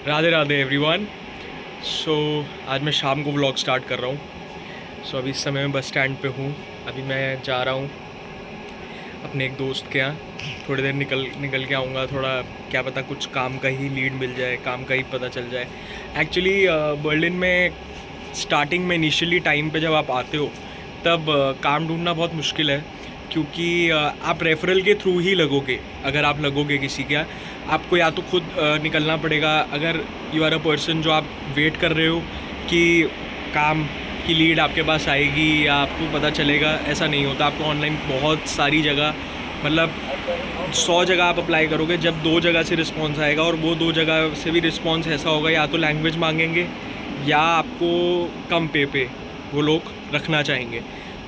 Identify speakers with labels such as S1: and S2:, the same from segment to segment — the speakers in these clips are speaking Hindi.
S1: राधे राधे एवरीवन। सो आज मैं शाम को व्लॉग स्टार्ट कर रहा हूँ। अभी इस समय मैं बस स्टैंड पे हूँ। अभी मैं जा रहा हूँ अपने एक दोस्त के यहाँ। थोड़ी देर निकल के आऊँगा। थोड़ा क्या पता कुछ काम का ही लीड मिल जाए, काम का ही पता चल जाए। एक्चुअली बर्लिन में स्टार्टिंग में इनिशियली टाइम पे जब आप आते हो तब काम ढूंढना बहुत मुश्किल है, क्योंकि आप रेफरल के थ्रू ही लगोगे। अगर आप लगोगे किसी के, आपको या तो खुद निकलना पड़ेगा। अगर यू आर अ पर्सन जो आप वेट कर रहे हो कि काम की लीड आपके पास आएगी या आपको पता चलेगा, ऐसा नहीं होता। आपको ऑनलाइन बहुत सारी जगह, मतलब 100 जगह आप अप्लाई करोगे, जब 2 जगह से रिस्पॉन्स आएगा और वो 2 जगह से भी रिस्पॉन्स ऐसा होगा या तो लैंग्वेज मांगेंगे या आपको कम पे वो लोग रखना चाहेंगे।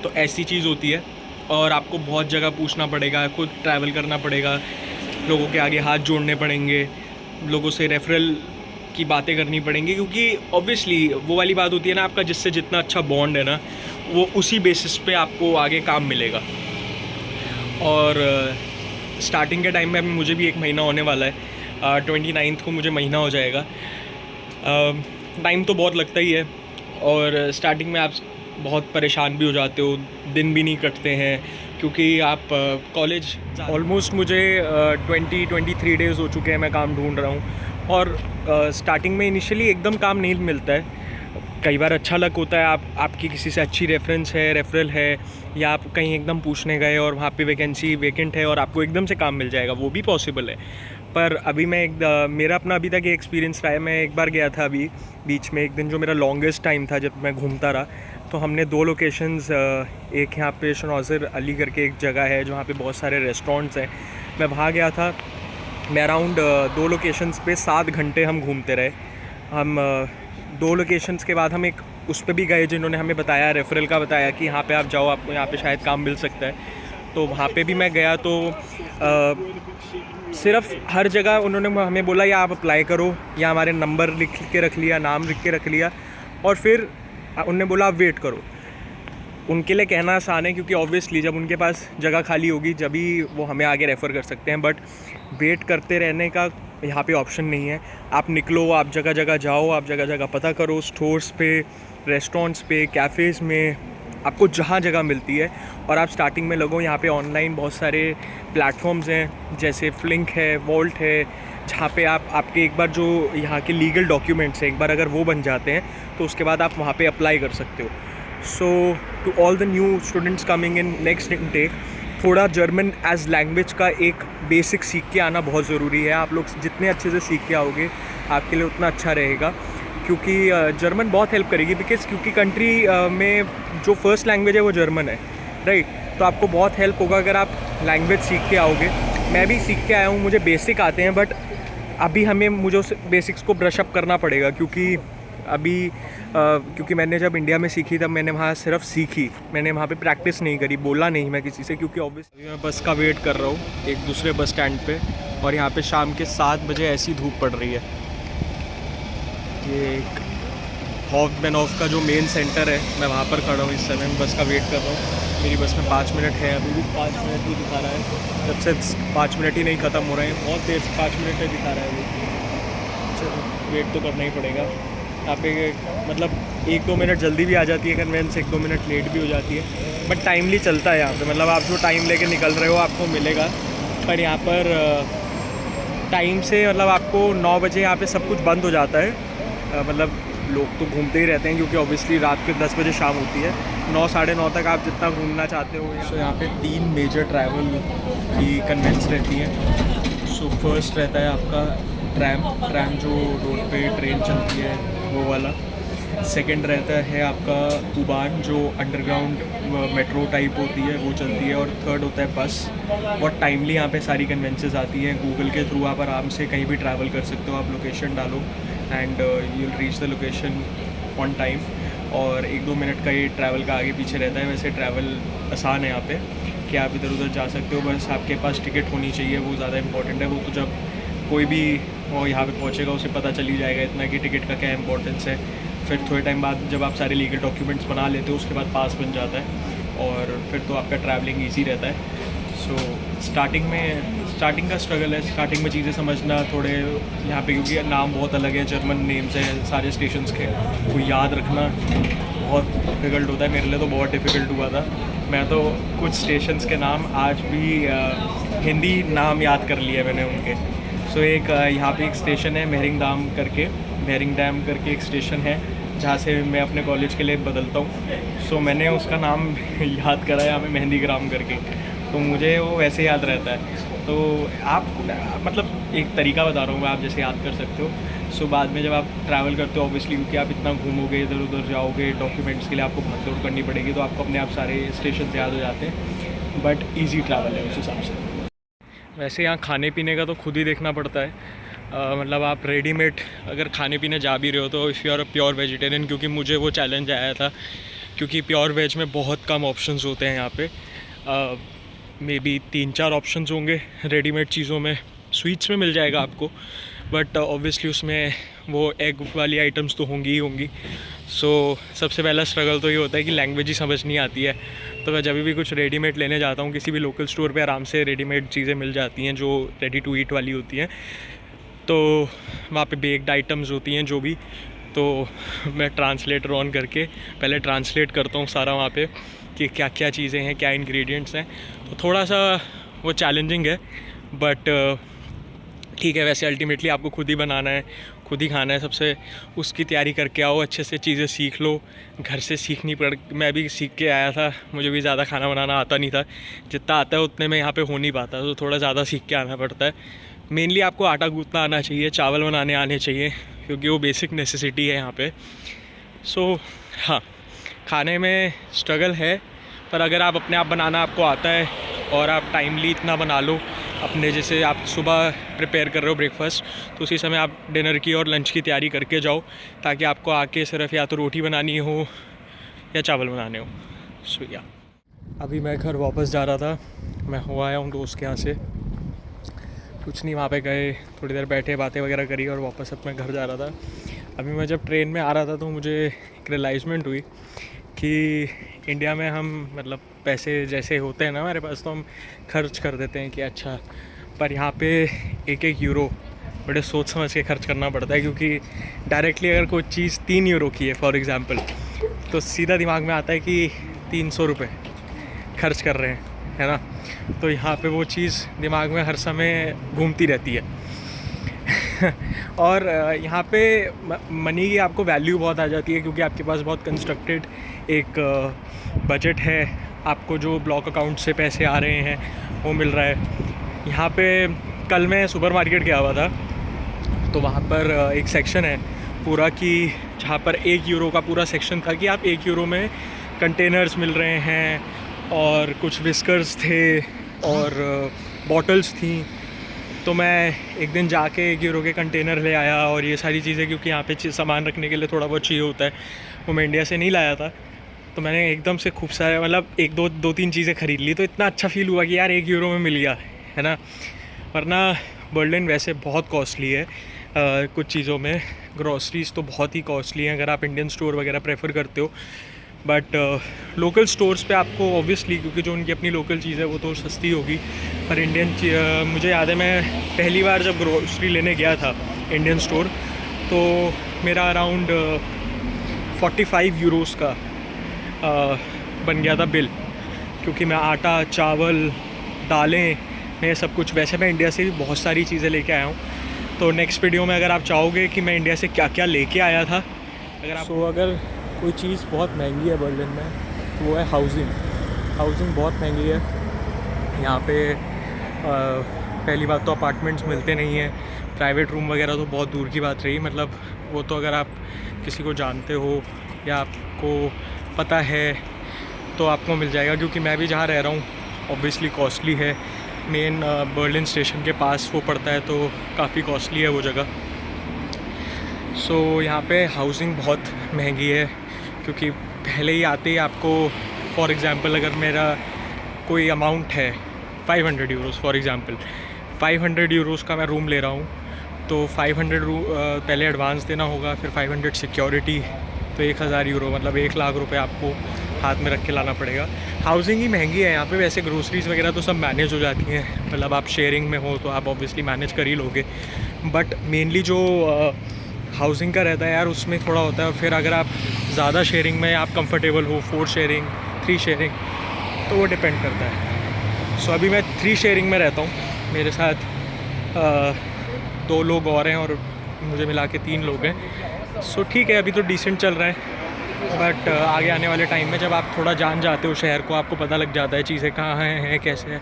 S1: तो ऐसी चीज़ होती है और आपको बहुत जगह पूछना पड़ेगा, खुद ट्रैवल करना पड़ेगा, लोगों के आगे हाथ जोड़ने पड़ेंगे, लोगों से रेफरल की बातें करनी पड़ेंगी, क्योंकि ऑब्वियसली वो वाली बात होती है ना, आपका जिससे जितना अच्छा बॉन्ड है ना, वो उसी बेसिस पे आपको आगे काम मिलेगा। और स्टार्टिंग के टाइम में अभी मुझे भी 1 महीना होने वाला है। 29 को मुझे महीना हो जाएगा। टाइम तो बहुत लगता ही है और स्टार्टिंग में आप बहुत परेशान भी हो जाते हो, दिन भी नहीं कटते हैं, क्योंकि आप कॉलेज ऑलमोस्ट मुझे 23 डेज़ हो चुके हैं मैं काम ढूंढ रहा हूँ। और स्टार्टिंग में इनिशियली एकदम काम नहीं मिलता है। कई बार अच्छा लक होता है, आपकी किसी से अच्छी रेफरेंस है, रेफरल है, या आप कहीं एकदम पूछने गए और वहाँ पे वैकेंसी वेकेंट है और आपको एकदम से काम मिल जाएगा, वो भी पॉसिबल है। पर अभी मैं मेरा अपना अभी तक ये एक्सपीरियंस रहा है। मैं एक बार गया था अभी बीच में, एक दिन जो मेरा लॉन्गेस्ट टाइम था जब मैं घूमता रहा, तो हमने 2 लोकेशंस, एक यहाँ पे शनौज़र अली करके एक जगह है जहाँ पे बहुत सारे रेस्टोरेंट्स हैं, मैं वहाँ गया था। मैं अराउंड 2 लोकेशंस पे 7 घंटे हम घूमते रहे। हम 2 लोकेशंस के बाद हम एक उस पे भी गए जिन्होंने हमें बताया, रेफरल का बताया कि यहाँ पे आप जाओ, आपको यहाँ पे शायद काम मिल सकता है। तो वहाँ पे भी मैं गया तो सिर्फ हर जगह उन्होंने हमें बोला या आप अप्लाई करो, या हमारे नंबर लिख के रख लिया, नाम लिख के रख लिया, और फिर उन्होंने बोला आप वेट करो। उनके लिए कहना आसान है, क्योंकि ऑब्वियसली जब उनके पास जगह खाली होगी जब ही वो हमें आगे रेफ़र कर सकते हैं। बट वेट करते रहने का यहाँ पे ऑप्शन नहीं है। आप निकलो, आप जगह जगह जाओ, आप जगह जगह पता करो, स्टोर्स पे, रेस्टोरेंट्स पे, कैफ़ेज़ में, आपको जहाँ जगह मिलती है, और आप स्टार्टिंग में लगो। यहाँ पे ऑनलाइन बहुत सारे प्लेटफॉर्म्स हैं, जैसे फ्लिंक है, वोल्ट है, जहाँ पे आपके एक बार जो यहाँ के लीगल डॉक्यूमेंट्स हैं, एक बार अगर वो बन जाते हैं तो उसके बाद आप वहाँ पे अप्लाई कर सकते हो। So to all the new students coming in next intake, थोड़ा जर्मन एज लैंग्वेज का एक बेसिक सीख के आना बहुत ज़रूरी है। आप लोग जितने अच्छे से सीख के आओगे आपके लिए उतना अच्छा रहेगा, क्योंकि जर्मन बहुत हेल्प करेगी। क्योंकि कंट्री में जो फर्स्ट लैंग्वेज है वो जर्मन है, राइट? तो आपको बहुत हेल्प होगा अगर आप लैंग्वेज सीख के आओगे। मैं भी सीख के आया हूँ, मुझे बेसिक आते हैं, बट अभी मुझे उस बेसिक्स को ब्रश अप करना पड़ेगा, क्योंकि क्योंकि मैंने जब इंडिया में सीखी तब मैंने वहाँ सिर्फ सीखी, मैंने वहाँ पे प्रैक्टिस नहीं करी, बोला नहीं मैं किसी से, क्योंकि ऑब्वियसली मैं बस का वेट कर रहा हूँ एक दूसरे बस स्टैंड पे, और यहाँ पे शाम के 7 बजे ऐसी धूप पड़ रही है। ये एक हॉफमैनहोफ का जो मेन सेंटर है, मैं वहाँ पर खड़ा हूँ इस समय, मैं बस का वेट कर रहा हूँ। मेरी बस में 5 मिनट है, अभी भी 5 मिनट ही दिखा रहा है, जब से 5 मिनट ही नहीं ख़त्म हो रहे हैं, बहुत देर से 5 मिनट ही दिखा रहा है वो। चलो वेट तो करना ही पड़ेगा। यहाँ पे मतलब 1-2 मिनट जल्दी भी आ जाती है कन्वेंस, 1-2 मिनट लेट भी हो जाती है, बट टाइमली चलता है यहाँ पे। मतलब आप जो टाइम लेके निकल रहे हो आपको मिलेगा, पर यहाँ पर टाइम से, मतलब आपको 9 बजे यहाँ पे सब कुछ बंद हो जाता है। मतलब लोग तो घूमते ही रहते हैं, क्योंकि ऑब्वियसली रात के 10 बजे शाम होती है। 9 साढ़े 9 तक आप जितना घूमना चाहते हो। तो यहाँ पे 3 मेजर ट्रैवल की कन्वेंस रहती हैं। सो फर्स्ट रहता है आपका ट्रैम जो रोड पे ट्रेन चलती है वो वाला। सेकंड रहता है आपका उबान जो अंडरग्राउंड मेट्रो टाइप होती है, वो चलती है। और थर्ड होता है बस। बहुत टाइमली यहाँ पे सारी कन्वेंसेस आती हैं। गूगल के थ्रू आप आराम से कहीं भी ट्रैवल कर सकते हो। आप लोकेशन डालो and you will reach the location on time. और 1-2 मिनट का ये ट्रैवल का आगे पीछे रहता है। वैसे ट्रैवल आसान है यहाँ पे कि आप इधर उधर जा सकते हो, बस आपके पास टिकट होनी चाहिए, वो ज़्यादा इंपॉर्टेंट है। वो तो जब कोई भी वो यहाँ पे पहुँचेगा उसे पता चल ही जाएगा इतना कि टिकट का क्या इंपॉर्टेंस है। फिर थोड़े टाइम बाद जब आप सारे लीगल डॉक्यूमेंट्स बना लेते हो उसके बाद पास बन जाता है, और फिर तो आपका ट्रैवलिंग ईजी रहता है। सो स्टार्टिंग में स्टार्टिंग का स्ट्रगल है, स्टार्टिंग में चीज़ें समझना थोड़े यहाँ पे, क्योंकि नाम बहुत अलग है, जर्मन नेम्स हैं सारे स्टेशंस के, वो याद रखना बहुत डिफ़िकल्ट होता है। मेरे लिए तो बहुत डिफ़िकल्ट हुआ था। मैं तो कुछ स्टेशंस के नाम आज भी हिंदी नाम याद कर लिया मैंने उनके। सो एक यहाँ पे एक स्टेशन है मेहरिंगडाम करके एक स्टेशन है जहाँ से मैं अपने कॉलेज के लिए बदलता हूँ। सो मैंने उसका नाम याद करा है यहाँ पे मेहंदीग्राम करके, तो मुझे वो वैसे याद रहता है। तो आप मतलब एक तरीका बता रहा हूँ मैं, आप जैसे याद कर सकते हो। सो बाद में जब आप ट्रैवल करते हो ऑब्वियसली, क्योंकि आप इतना घूमोगे, इधर उधर जाओगे, डॉक्यूमेंट्स के लिए आपको भाग दौड़ करनी पड़ेगी, तो आपको अपने आप सारे स्टेशन याद हो जाते हैं। बट ईजी ट्रैवल है उस हिसाब से। वैसे यहाँ खाने पीने का तो खुद ही देखना पड़ता है। मतलब आप रेडीमेड अगर खाने पीने जा भी रहे हो तो if you are a pure vegetarian, क्योंकि मुझे वो चैलेंज आया था, क्योंकि प्योर वेज में बहुत कम ऑप्शंस होते हैं यहाँ पे। मे बी 3-4 ऑप्शंस होंगे रेडीमेड चीज़ों में। स्वीट्स में मिल जाएगा आपको, बट ऑब्वियसली उसमें वो एग वाली आइटम्स तो होंगी ही होंगी। सो सबसे पहला स्ट्रगल तो ये होता है कि लैंग्वेज ही समझ नहीं आती है। तो मैं जब भी कुछ रेडीमेड लेने जाता हूँ, किसी भी लोकल स्टोर पे आराम से रेडीमेड चीज़ें मिल जाती हैं जो रेडी टू ईट वाली होती हैं। तो वहाँ पे बेक्ड आइटम्स होती हैं जो भी, तो मैं ट्रांसलेटर ऑन करके पहले ट्रांसलेट करता हूँ सारा वहाँ पे कि क्या क्या चीज़ें हैं, क्या इंग्रेडिएंट्स हैं। तो थोड़ा सा वो चैलेंजिंग है, बट ठीक है। वैसे अल्टीमेटली आपको खुद ही बनाना है, खुद ही खाना है। सबसे उसकी तैयारी करके आओ, अच्छे से चीज़ें सीख लो। घर से सीखनी पड़, मैं भी सीख के आया था, मुझे भी ज़्यादा खाना बनाना आता नहीं था। जितना आता है उतने में यहाँ पे हो नहीं पाता, तो थोड़ा ज़्यादा सीख के आना पड़ता है। मेनली आपको आटा गूँथना आना चाहिए, चावल बनाने आने चाहिए, क्योंकि वो बेसिक नेसेसिटी है यहाँ पे। सो हाँ, खाने में स्ट्रगल है, पर अगर आप अपने आप बनाना आपको आता है और आप टाइमली इतना बना लो अपने, जैसे आप सुबह प्रिपेयर कर रहे हो ब्रेकफास्ट, तो उसी समय आप डिनर की और लंच की तैयारी करके जाओ, ताकि आपको आके सिर्फ या तो रोटी बनानी हो या चावल बनाने हो। सो या अभी मैं घर वापस जा रहा था, मैं हो आया हूँ दोस्त के यहाँ से। कुछ नहीं, वहाँ पे गए, थोड़ी देर बैठे, बातें वगैरह करी और वापस अपने घर जा रहा था। अभी मैं जब ट्रेन में आ रहा था तो मुझे एक रियलाइज़मेंट हुई कि इंडिया में हम मतलब पैसे जैसे होते हैं ना हमारे पास, तो हम खर्च कर देते हैं कि अच्छा, पर यहाँ पे एक यूरो बड़े सोच समझ के खर्च करना पड़ता है। क्योंकि डायरेक्टली अगर कोई चीज़ 3 यूरो की है फॉर एग्ज़ाम्पल, तो सीधा दिमाग में आता है कि 300 रुपये खर्च कर रहे हैं, है ना। तो यहाँ पे वो चीज़ दिमाग में हर समय घूमती रहती है। और यहाँ पे मनी की आपको वैल्यू बहुत आ जाती है, क्योंकि आपके पास बहुत कंस्ट्रक्टेड एक बजट है। आपको जो ब्लॉक अकाउंट से पैसे आ रहे हैं वो मिल रहा है। यहाँ पे कल मैं सुपरमार्केट गया हुआ था, तो वहाँ पर एक सेक्शन है पूरा कि जहाँ पर 1 यूरो का पूरा सेक्शन था कि आप 1 यूरो में कंटेनर्स मिल रहे हैं, और कुछ विस्कर्स थे और बॉटल्स थी। तो मैं एक दिन जाके 1 यूरो के कंटेनर ले आया और ये सारी चीज़ें, क्योंकि यहाँ पे सामान रखने के लिए थोड़ा बहुत चाहिए होता है, वो मैं इंडिया से नहीं लाया था। तो मैंने एकदम से खूब सारे मतलब 1-2-3 चीज़ें ख़रीद ली। तो इतना अच्छा फ़ील हुआ कि यार 1 यूरो में मिल गया, है ना। वरना बर्लिन वैसे बहुत कॉस्टली है कुछ चीज़ों में। ग्रॉसरीज़ तो बहुत ही कॉस्टली हैं अगर आप इंडियन स्टोर वगैरह प्रेफर करते हो। बट लोकल स्टोर्स पे आपको ऑब्वियसली, क्योंकि जो उनकी अपनी लोकल चीज़ है वो तो सस्ती होगी, पर इंडियन मुझे याद है मैं पहली बार जब ग्रोसरी लेने गया था इंडियन स्टोर, तो मेरा अराउंड 45 यूरोस का बन गया था बिल। क्योंकि मैं आटा, चावल, दालें, मैं सब कुछ, वैसे मैं इंडिया से भी बहुत सारी चीज़ें लेके आया हूँ। तो नेक्स्ट वीडियो में अगर आप चाहोगे कि मैं इंडिया से क्या क्या लेके आया था, अगर कोई चीज़ बहुत महंगी है बर्लिन में तो वो है हाउसिंग बहुत महंगी है यहाँ पे। पहली बात तो अपार्टमेंट्स मिलते नहीं हैं, प्राइवेट रूम वगैरह तो बहुत दूर की बात रही। मतलब वो तो अगर आप किसी को जानते हो या आपको पता है तो आपको मिल जाएगा, क्योंकि मैं भी जहाँ रह रहा हूँ ऑब्वियसली कॉस्टली है। मेन बर्लिन स्टेशन के पास वो पड़ता है, तो काफ़ी कॉस्टली है वो जगह। सो यहाँ पे हाउसिंग बहुत महंगी है, क्योंकि पहले ही आते ही आपको फॉर एग्ज़ाम्पल अगर मेरा कोई अमाउंट है 500 यूरोस फॉर एग्ज़ाम्पल, 500 यूरोस का मैं रूम ले रहा हूँ, तो 500 पहले एडवांस देना होगा, फिर 500 सिक्योरिटी, तो 1000 यूरो मतलब 1 लाख रुपए आपको हाथ में रख के लाना पड़ेगा। हाउसिंग ही महंगी है यहाँ पे, वैसे ग्रोसरीज़ वगैरह तो सब मैनेज हो जाती हैं, मतलब आप शेयरिंग में हो तो आप ऑब्वियसली मैनेज कर ही लोगे, बट मेनली जो हाउसिंग का रहता है यार उसमें थोड़ा होता है। और फिर अगर आप ज़्यादा शेयरिंग में आप कंफर्टेबल हो, 4 शेयरिंग 3 शेयरिंग, तो वो डिपेंड करता है। सो अभी मैं 3 शेयरिंग में रहता हूँ, मेरे साथ 2 लोग और हैं और मुझे मिला के 3 लोग हैं। सो ठीक है, अभी तो डिसेंट चल रहा है, बट आगे आने वाले टाइम में जब आप थोड़ा जान जाते हो शहर को, आपको पता लग जाता है चीज़ें कहाँ हैं कैसे हैं,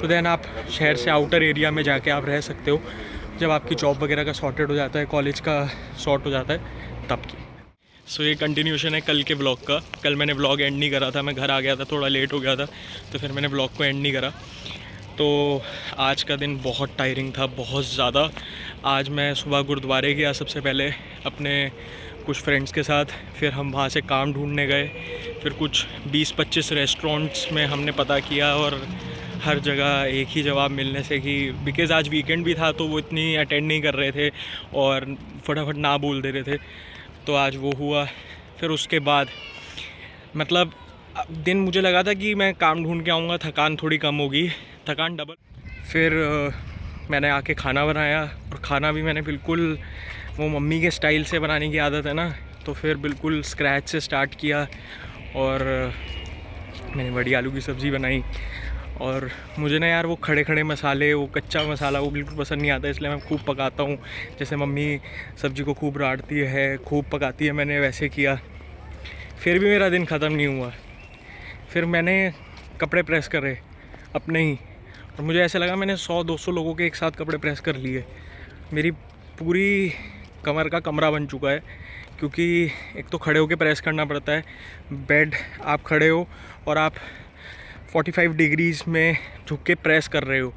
S1: तो देन आप शहर से आउटर एरिया में जाके आप रह सकते हो, जब आपकी जॉब वगैरह का सॉर्टेड हो जाता है, कॉलेज का सॉर्ट हो जाता है तब की। सो ये कंटिन्यूशन है कल के व्लॉग का। कल मैंने व्लॉग एंड नहीं करा था, मैं घर आ गया था, थोड़ा लेट हो गया था, तो फिर मैंने व्लॉग को एंड नहीं करा। तो आज का दिन बहुत टायरिंग था, बहुत ज़्यादा। आज मैं सुबह गुरुद्वारे गया सबसे पहले अपने कुछ फ्रेंड्स के साथ, फिर हम वहाँ से काम ढूंढने गए, फिर कुछ 20-25 रेस्टोरेंट्स में हमने पता किया और हर जगह एक ही जवाब मिलने से कि बिकॉज़ आज वीकेंड भी था तो वो इतनी अटेंड नहीं कर रहे थे और फटाफट ना बोल दे रहे थे, तो आज वो हुआ। फिर उसके बाद मतलब दिन मुझे लगा था कि मैं काम ढूंढ के आऊँगा, थकान थोड़ी कम होगी, थकान डबल। फिर मैंने आके खाना बनाया, और खाना भी मैंने बिल्कुल वो मम्मी के स्टाइल से बनाने की आदत है ना, तो फिर बिल्कुल स्क्रैच से स्टार्ट किया और मैंने बड़ी आलू की सब्ज़ी बनाई। और मुझे ना यार वो खड़े खड़े मसाले, वो कच्चा मसाला वो बिल्कुल पसंद नहीं आता, इसलिए मैं खूब पकाता हूँ। जैसे मम्मी सब्ज़ी को खूब राड़ती है, खूब पकाती है, मैंने वैसे किया। फिर भी मेरा दिन ख़त्म नहीं हुआ। फिर मैंने कपड़े प्रेस करे अपने ही, और मुझे ऐसा लगा मैंने 100-200 लोगों के एक साथ कपड़े प्रेस कर लिए। मेरी पूरी कमर का कमरा बन चुका है, क्योंकि एक तो खड़े होकर प्रेस करना पड़ता है, बेड आप खड़े हो और आप 45 डिग्रीज़ में झुक के प्रेस कर रहे हो,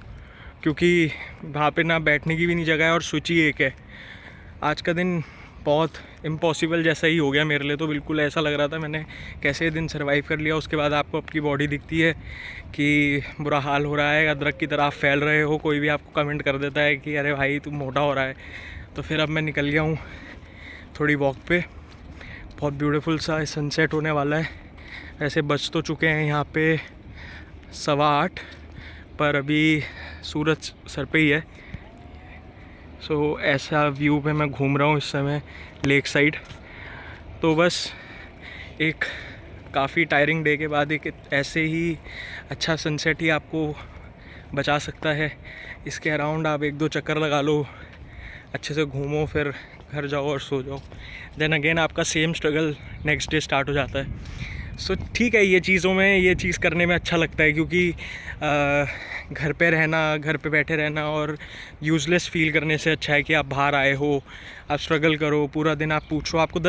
S1: क्योंकि वहाँ पे ना बैठने की भी नहीं जगह है और स्विच ही एक है। आज का दिन बहुत इम्पॉसिबल जैसा ही हो गया मेरे लिए, तो बिल्कुल ऐसा लग रहा था मैंने कैसे दिन सर्वाइव कर लिया। उसके बाद आपको आपकी बॉडी दिखती है कि बुरा हाल हो रहा है, अदरक की तरह आप फैल रहे हो, कोई भी आपको कमेंट कर देता है कि अरे भाई तू मोटा हो रहा है। तो फिर अब मैं निकल गया हूँ थोड़ी वॉक पे, बहुत ब्यूटीफुल सा सनसेट होने वाला है। ऐसे बज तो चुके हैं यहाँ पे 8:15, पर अभी सूरज सर पे ही है। सो ऐसा व्यू पे मैं घूम रहा हूँ इस समय लेक साइड। तो बस एक काफ़ी टायरिंग डे के बाद एक ऐसे ही अच्छा सनसेट ही आपको बचा सकता है। इसके अराउंड आप 1-2 चक्कर लगा लो, अच्छे से घूमो, फिर घर जाओ और सो जाओ। देन अगेन आपका same struggle next day start हो जाता है। सो ठीक है, ये चीज़ों में ये चीज़ करने में अच्छा लगता है, क्योंकि घर पे रहना, घर पे बैठे रहना और यूज़लेस फील करने से अच्छा है कि आप बाहर आए हो, आप स्ट्रगल करो पूरा दिन, आप पूछो आपको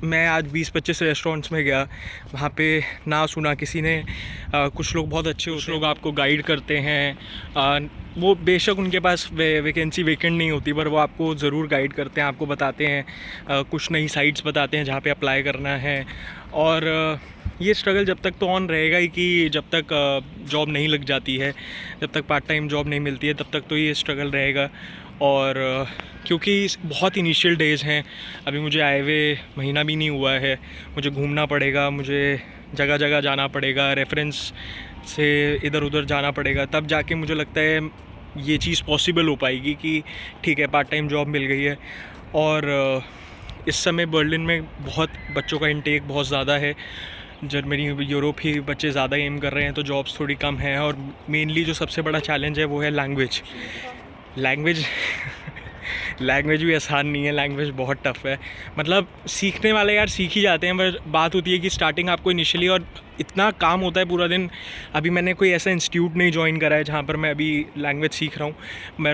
S1: मैं आज 20-25 रेस्टोरेंट्स में गया, वहाँ पे ना सुना किसी ने। कुछ लोग बहुत अच्छे, कुछ लोग आपको गाइड करते हैं, वो बेशक उनके पास वैकेंसी वेकेंट नहीं होती, पर वो आपको ज़रूर गाइड करते हैं, आपको बताते हैं, कुछ नई साइट्स बताते हैं जहाँ पे अप्लाई करना है। और ये स्ट्रगल जब तक तो ऑन रहेगा ही, कि जब तक जॉब नहीं लग जाती है, जब तक पार्ट टाइम जॉब नहीं मिलती है, तब तक तो ये स्ट्रगल रहेगा। और क्योंकि बहुत इनिशियल डेज़ हैं, अभी मुझे आए हुए महीना भी नहीं हुआ है, मुझे घूमना पड़ेगा, मुझे जगह जगह जाना पड़ेगा, रेफरेंस से इधर उधर जाना पड़ेगा, तब जाके मुझे लगता है ये चीज़ पॉसिबल हो पाएगी कि ठीक है पार्ट टाइम जॉब मिल गई है। और इस समय बर्लिन में बहुत बच्चों का इंटेक बहुत ज़्यादा है, जर्मनी यूरोप ही बच्चे ज़्यादा एम कर रहे हैं, तो जॉब्स थोड़ी कम हैं। और मेनली जो सबसे बड़ा चैलेंज है वो है लैंग्वेज भी आसान नहीं है, लैंग्वेज बहुत टफ़ है। मतलब सीखने वाले यार सीख ही जाते हैं, पर बात होती है कि स्टार्टिंग आपको इनिशियली, और इतना काम होता है पूरा दिन। अभी मैंने कोई ऐसा इंस्टीट्यूट नहीं ज्वाइन करा है जहाँ पर मैं अभी लैंग्वेज सीख रहा हूँ,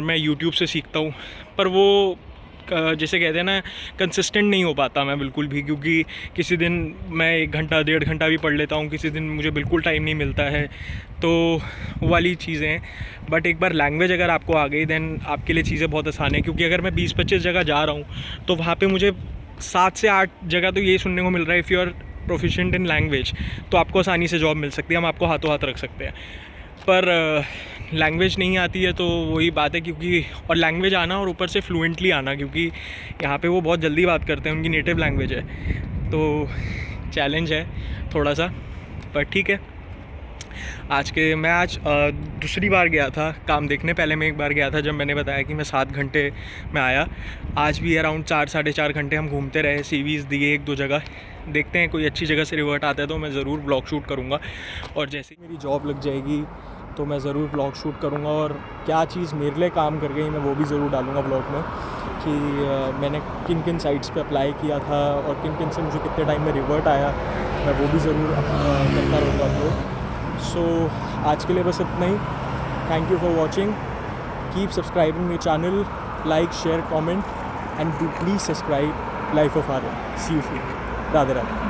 S1: मैं यूट्यूब से सीखता हूँ, पर वो जैसे कहते हैं ना, कंसिस्टेंट नहीं हो पाता मैं बिल्कुल भी, क्योंकि किसी दिन मैं 1 घंटा 1.5 घंटा भी पढ़ लेता हूँ, किसी दिन मुझे बिल्कुल टाइम नहीं मिलता है, तो वो वाली चीज़ें हैं। बट एक बार लैंग्वेज अगर आपको आ गई, देन आपके लिए चीज़ें बहुत आसान है, क्योंकि अगर मैं 20-25 जगह जा रहा हूँ तो वहाँ पे मुझे 7 से 8 जगह तो यही सुनने को मिल रहा है, if you are proficient in language तो आपको आसानी से जॉब मिल सकती है, हम आपको हाथों हाथ रख सकते हैं। पर लैंग्वेज नहीं आती है तो वही बात है, क्योंकि और लैंग्वेज आना और ऊपर से फ्लुएंटली आना, क्योंकि यहाँ पे वो बहुत जल्दी बात करते हैं, उनकी नेटिव लैंग्वेज है, तो चैलेंज है थोड़ा सा, पर ठीक है। आज दूसरी बार गया था काम देखने। पहले मैं एक बार गया था जब मैंने बताया कि मैं 7 घंटे में आया। आज भी अराउंड 4-4.5 घंटे हम घूमते रहे, सीवीज़ दिए 1-2 जगह। देखते हैं कोई अच्छी जगह से रिवर्ट आता है तो मैं ज़रूर व्लॉग शूट करूँगा, और जैसे ही मेरी जॉब लग जाएगी तो मैं ज़रूर व्लॉग शूट करूँगा, और क्या चीज़ मेरे लिए काम कर गई मैं वो भी ज़रूर डालूँगा व्लॉग में, कि मैंने किन किन साइट्स पे अप्लाई किया था और किन किन से मुझे कितने टाइम में रिवर्ट आया, मैं वो भी ज़रूर करता रहूँगा अपलोड। सो आज के लिए बस इतना ही। Thank you for watching, keep subscribing my channel, like share comment and do please subscribe life of Aryan. See you soon. Radhe Radhe.